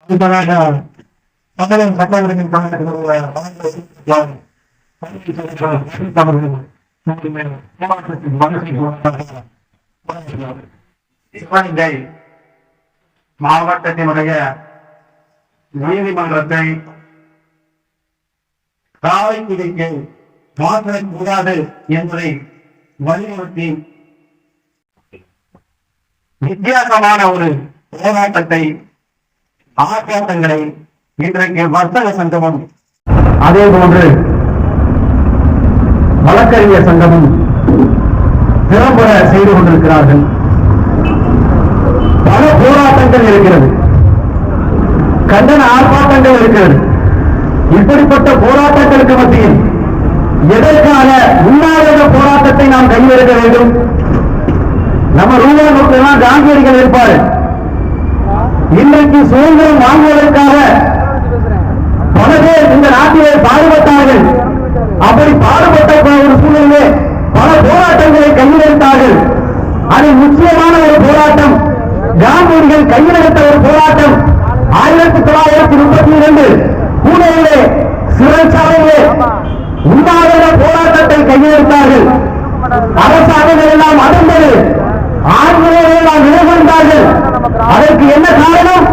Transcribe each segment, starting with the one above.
தமிழின் சட்டவிரின் சிவகங்கை மாவட்டத்தினுடைய நீதிமன்றத்தை காவல்துறைக்கு மாற்றக்கூடாது என்பதை வலியுறுத்தி வித்தியாசமான ஒரு போராட்டத்தை ஆர்ப்பாட்டங்களை இன்றைக்கு வர்த்தக சங்கமும் அதே போன்று வழக்கறிஞர் சங்கமும் திறம்பட செய்து கொண்டிருக்கிறார்கள். பல போராட்டங்கள் இருக்கிறது, கண்டன ஆர்ப்பாட்டங்கள் இருக்கிறது. இப்படிப்பட்ட போராட்டங்களுக்கு மத்தியில் எதற்கான உண்ணாவிரத போராட்டத்தை நாம் கையெழுக்க வேண்டும்? நம்ம ரூபா நோக்கெல்லாம் காந்தியடிகள் இருப்பார். இன்றைக்கு சுதந்திரம் வாங்குவதற்காக பல பேர் இந்த நாட்டிலே பாடுபட்டார்கள். அப்படி பாடுபட்ட ஒரு சூழலிலே பல போராட்டங்களை கையெழுத்தார்கள். அதில் முக்கியமான ஒரு போராட்டம் காந்தியடிகள் கையெழுத்த ஒரு போராட்டம் 1932 பூனேயிலே சிறைச்சாலையிலே உண்ணாவிரத போராட்டத்தை கையெழுத்தார்கள். அரசாங்கங்கள் எல்லாம் அடர்ந்தது, ஆண்களோடு எல்லாம் நிலைகொண்டார்கள். அதற்கு என்ன காரணம்?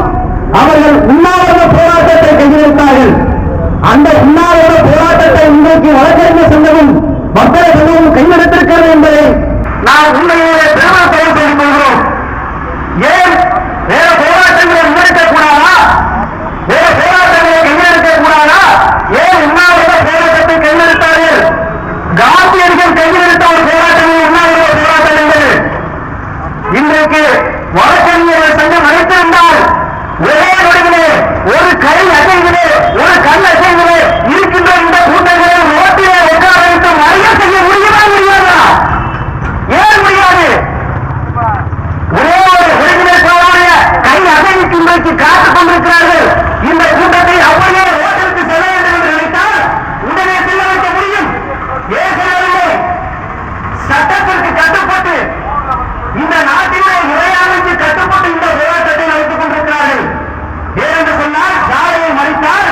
அவர்கள் உண்ணாவிரத போராட்டத்தை கையெழுத்தார்கள். அந்த உண்ணாவிரத போராட்டத்தை இன்றைக்கு வழக்கறிஞர் சங்கமும் மக்கள் சங்கமும் கையெழுத்திருக்கிறது என்பதை நாம் உண்மையிலே பெருமை செய்து கொள்கிறோம். ஏன் வேற போராட்டங்களை முன்னெடுக்கக் கூடாதா? வேற போராட்டங்களை கையெழுத்தக் கூடாதா? ஏன் உண்ணாவிரத போராட்டத்தை கையெழுத்தார்கள்? காந்தியடிகள் கையெழுத்த ஒரு போராட்டமே உண்ணாவிரத போராட்டம் என்பது. இன்றைக்கு வழக்கறிஞர்கள் சங்கம் அழைத்திருந்தால் ஒரே நொடிகளே, ஒரு கை அசைவிலே, ஒரு கண் அசைவிலே இருக்கின்ற இந்த கூட்டங்களை ஓட்டிலே உட்கார வைத்து மறியல் செய்ய முடியுமா முடியாதா? ஏன் முடியாது? ஒரே ஒரு ஒருங்கிணைப்பாளருடைய கை அசைவுக்கு இன்றைக்கு காத்துக் கொண்டிருக்கிறார்கள். இந்த கூட்டத்தை அப்படியே ரோட்டிற்கு செல்ல வேண்டும் என்று நினைத்தால் உடனே செல்ல வைக்க முடியும். ஏன் செல்லவில்லை? சட்டத்திற்கு கட்டுப்பட்டு இந்த நாட்டிலே இறையாமைக்கு கட்டுப்பட்டு இந்த போராட்டத்தை நடத்திக் கொண்டிருக்கிறார்கள். ஏனென்று சொன்னால் சாலையை மறித்தால்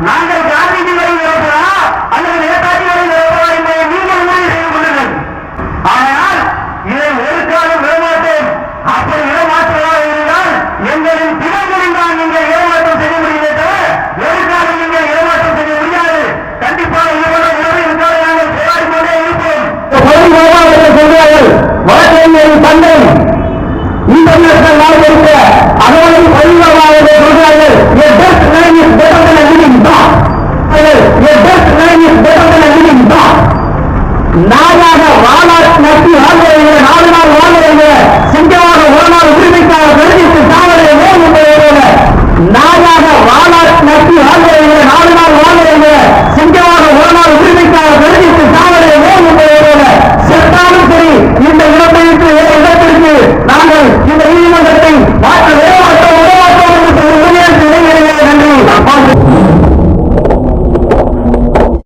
நாங்கள்